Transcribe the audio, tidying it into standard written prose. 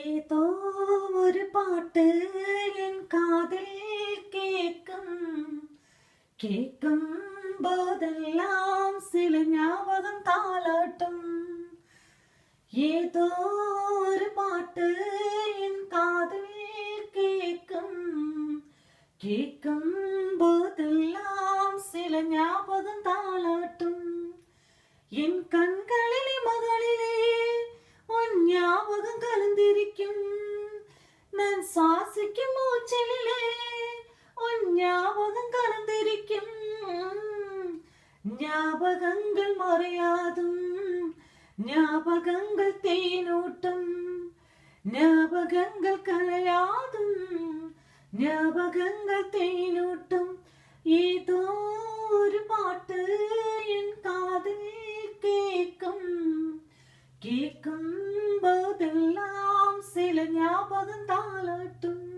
ஏதோ ஒரு பாட்டு என் காதில் கேட்கும் கேட்கும் போதெல்லாம் சில ஞாபகம் தாளாட்டும். ஏதோ ஒரு பாட்டு என் காதில் கேட்கும் கேட்கும் போதெல்லாம் சில ஞாபகம் தாளாட்டும். என் கண்களிலே மகளிலே உன் ஞாபகம் கலந்திருக்கும். நான் சுவாசிக்கும் மூச்சிலே உன் ஞாபகம் கலந்திருக்கும். ஞாபகங்கள் மறையாதும் ஞாபகங்கள் தேனூட்டும். ஞாபகங்கள் கலையாதும் ஞாபகங்கள் தேனூட்டும். ஏதோ ஒரு பாட்டு என் காதில் கேட்கும் கேட்கும் போதெல்லாம் சில ஞாபகம் தாளாட்டும்.